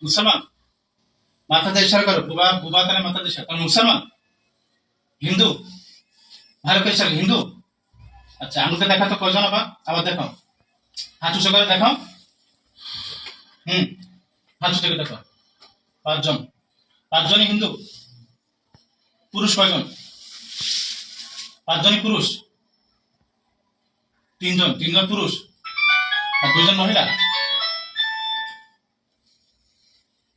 মুসলমান? মাথাতে ইশারা করো, বুবা বুবা করে মাথাতে ইশারা করো। মুসলমান? হিন্দু? ভালো করে ইশারা, হিন্দু? আচ্ছা, আঙুলটা দেখা তো কয়জন, আবার আবার দেখো, হাত উঁচু করে দেখো। হুম, হাত উঁচু করে দেখো। 5 জন। 5 জনই হিন্দু? পুরুষ কয়জন? 5 জনই পুরুষ? 3 জন, 3 জন পুরুষ আর 2 জন মহিলা।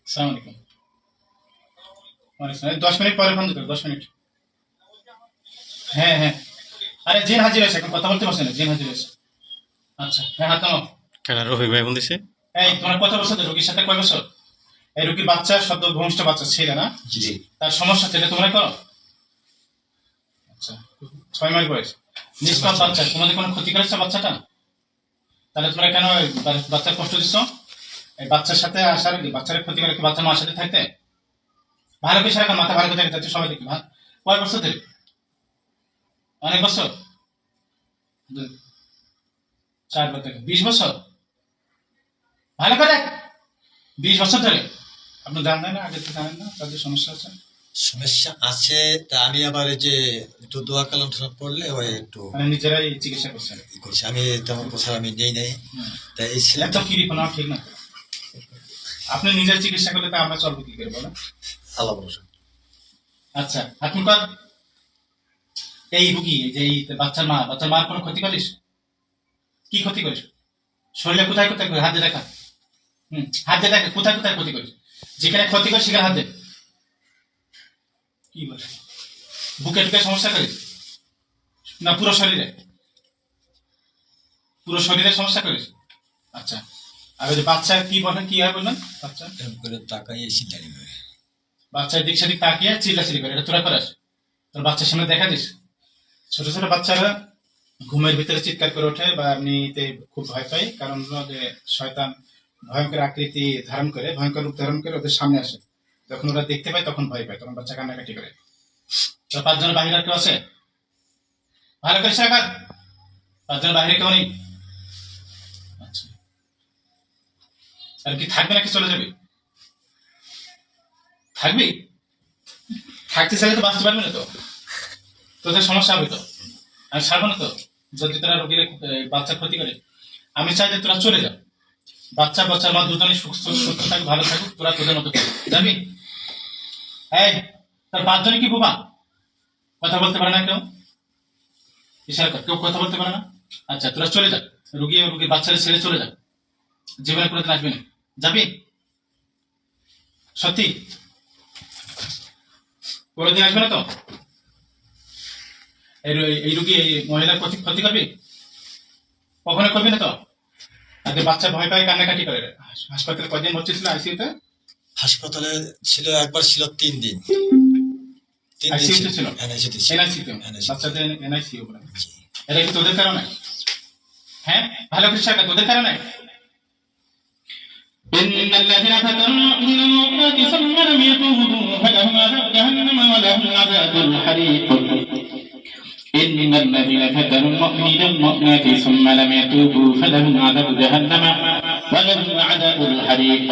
আসসালামু আলাইকুম। 10 মিনিট পরে ফোন দিতে, 10 মিনিট। হ্যাঁ হ্যাঁ, আরে জিন হাজির আছে, এখন কথা বলতে পারছে না, জিন হাজির আছে। আচ্ছা, হ্যাঁ, হাত নামাও। কেন রফিক ভাই ফোন দিছে? এই তোমার কত বছর, রোগীর সাথে কয় বছর? এই রোগীর বাচ্চা সদ্য ভূমিষ্ঠ বাচ্চা ছিল না? জি। তার সমস্যা ছিল, তোমরা করো। আচ্ছা, 6 মাস বয়স, নিষ্পাপ বাচ্চা, তোমাদের কোনো ক্ষতি করেছে বাচ্চাটা? তাহলে তোমরা কেন বাচ্চার কষ্ট দিচ্ছ? এই বাচ্চার সাথে আসার, বাচ্চার ক্ষতি করে কি বাচ্চা মার সাথে থাকতে? ভালো করে সারা মাথা ভালো করে থাকতে সবাই দেখি। কয় বছর ধরে? অনেক বছর? 4 বছর, 20 বছর? ভালো করে 20 বছর ধরে আপনি জানেন না, আগে তো জানেন না তাদের সমস্যা আছে? সমস্যা আছে, তা আমি আবার এই যে একটু দোয়া কালাম পড়লে ওই একটু মানে নিজেরাই চিকিৎসা করছেন? করছি আমি, তেমন প্রচার আমি নেই নাই। তাই এই ছিল একদম কি রিপোনা ঠিক না। আপনি নিজের চিকিৎসা করলে তা আমরা চলবো কি করে বলেন? আল্লাহ ভরসা। আচ্ছা, আপনি কর এই রুগী, যে এই বাচ্চার মার কোনো ক্ষতি করিস? কি ক্ষতি করিস? শরীরে কোথায় কোথায় হাত দিয়ে দেখা। হাত দিয়ে দেখা, কোথায় কোথায় ক্ষতি করিস? যেখানে ক্ষতি করিস সেখানে হাত দে। কি বলে, বুকে টুকে সমস্যা করিস না পুরো শরীরে? পুরো শরীরে সমস্যা করিস? আচ্ছা, আর ওই যে বাচ্চা কি বলেন, কি হয় বললেন? বাচ্চা এরকম করে তাকাই এসে দাঁড়িয়ে হয়। বাচ্চার দিক সেদিক তাকিয়ে চিল্লাচিল্লি করে, এটা তোরা করাস? তোর বাচ্চার সামনে দেখা দিস? ছোট ছোট বাচ্চারা ঘুমের ভিতরে চিৎকার করে ওঠে বা এমনিতে খুব ভয় পায়, কারণ যে শয়তান ভয়ঙ্কর আকৃতি ধারণ করে, ভয়ঙ্কর রূপ ধারণ করে ওদের সামনে আসে, যখন ওরা দেখতে পায় তখন ভয় পায়, তখন বাচ্চা কান্নাকাটি করে। তো 5 জন বাহিরে কেউ আছে? ভালো করে সাকার, 5 জন বাহিরে কেউ নেই? আচ্ছা, আর কি থাকবে নাকি চলে যাবে? থাকবি? থাকতে চাইলে তো বাঁচতে পারবি না তো, তোদের সমস্যা হবে তো, আমি ছাড়বো না তো যদি তোরা রোগীর বাচ্চা ক্ষতি করে। আমি চাই যে তোরা চলে যা, বাচ্চার মা দুজনে সুস্থ থাকুক, ভালো থাকুক, তোরা তোদের মতো যাবি। এই তোর 5 জনই কি বোবা? কথা বলতে পারে না কেউ? ইশারা কর, কেউ কথা বলতে পারে না? আচ্ছা, তোরা চলে যা, রুগীর বাচ্চারা ছেড়ে চলে যা, জীবনে কোনোদিন আসবি না। যাবি? সত্যি কোনোদিন আসবে না তো? এই রুগী, এই মহিলার ক্ষতি করবি? কখনো করবি না তো? আগে বাচ্চা ভয় পায়, কান্নাকাটি করে। হাসপাতালে কয়দিন ভর্তি ছিল আইসিইউতে? হাসপাতালে ছিল, একবার ছিল 3 দিন। 3 দিন আইসিইউতে ছিল? এনআইসিতে ছিল। এনআইসিইউ, NICU বাচ্চাদের এনআইসিইউ বলে। এটা কি তোদের কারণে? হ্যাঁ, ভালো করে শাখা, তোদের কারণে? إن الذين فتنوا المؤمنين والمؤمنات ثم لم يتوبوا فلهم عذاب جهنم ولهم عذاب الحريق. إن الذين فتنوا المؤمنين والمؤمنات ثم لم يتوبوا فلهم عذاب جهنم ولهم عذاب الحريق.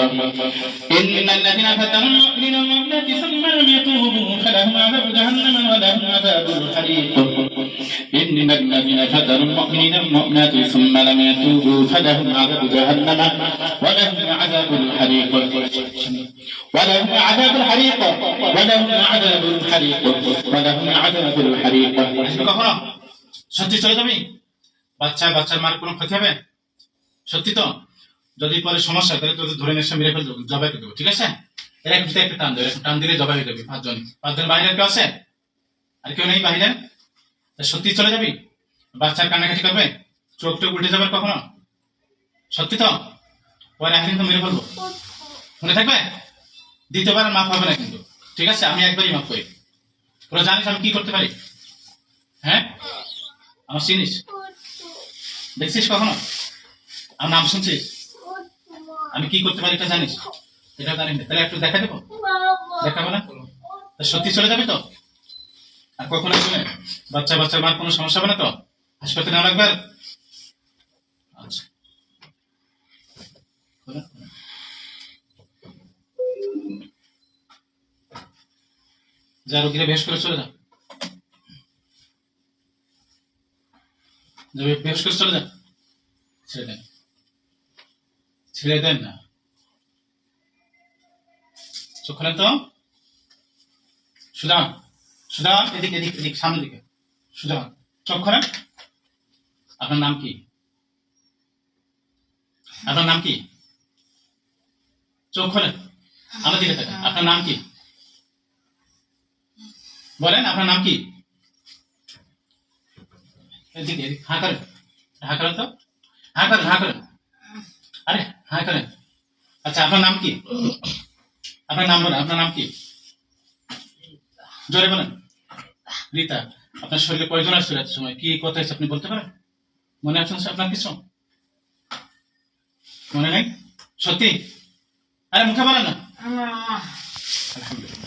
إن الذين فتنوا المؤمنين والمؤمنات ثم لم يتوبوا فلهم عذاب جهنم ولهم عذاب الحريق. إن الذين فتنوا المؤمنين والمؤمنات ثم لم يتوبوا فلهم عذاب جهنم ولهم عذاب الحريق. ولهم عذاب الحريق. ولهم عذاب الحريق. ولهم عذاب الحريق. কখনো সত্যি চলে যাবি? বাচ্চার মার কোনো ক্ষতি হবে? সত্যি তো? যদি পরে সমস্যা তাহলে তোদের ধরে নিয়ে মেরে ফেলবো, জবাই করে দেবো, ঠিক আছে? এর একটা টান দেবে, টান দিলে জবাই হয়ে যাবে। 5 জন, 5 জন বাইরে কেউ আছে? আর কেউ নেই বাইরে? সত্যি চলে যাবি? বাচ্চার কান্নাকাটি করবে, চোখ টোক উল্টে যাবে কখনো? সত্যি তো? পরে একদিন তো মেরে ফেলবো, মনে থাকবে? দ্বিতীয়বার মাফ হবে না কিন্তু, ঠিক আছে? আমি একবারই মাফ করি। তোরা জানিস আমি কি করতে পারি? হ্যাঁ, আমার চিনিস? দেখছিস কখনো? আমার নাম শুনছিস? আমি কি করতে পারি এটা জানিস? এটা জানিস না, তাহলে একটু দেখা দেবো? দেখাবো না? সত্যি চলে যাবে তো? আর কখনো শুনে বাচ্চার মার কোনো সমস্যা হবে না তো? হাসপাতালে নেওয়া লাগবে? আচ্ছা, যা রোগীরা বেশ করে চলে যাও, বেশ করে চলে যাও, ছেড়ে দেন, ছেড়ে দেন না, চোখ খোলেন তো, সুধা, সুধা, এদিক এদিক এদিক, সামনের দিকে, সুধা, চোখ খোলেন। আপনার নাম কি? আপনার নাম কি? চোখ খোলেন, আমার দিকে তাকান। আপনার নাম কি বলেন? আপনার নাম কি? এদিকে এদিকে, হাঁ করেন, হাঁ করেন তো, হাঁ করেন, হাঁ করেন, আরে হাঁ করেন। আচ্ছা, আপনার নাম কি? আপনার নাম বলেন, আপনার নাম কি? জোরে বলেন। রীতা। আপনার শরীরে কয়জন আসছিল এত সময়? কি কথা হয়েছে আপনি বলতে পারেন? মনে আছে আপনার কিছু? মনে নেই? সত্যি? আরে মুখে বলেন না। আলহামদুলিল্লাহ।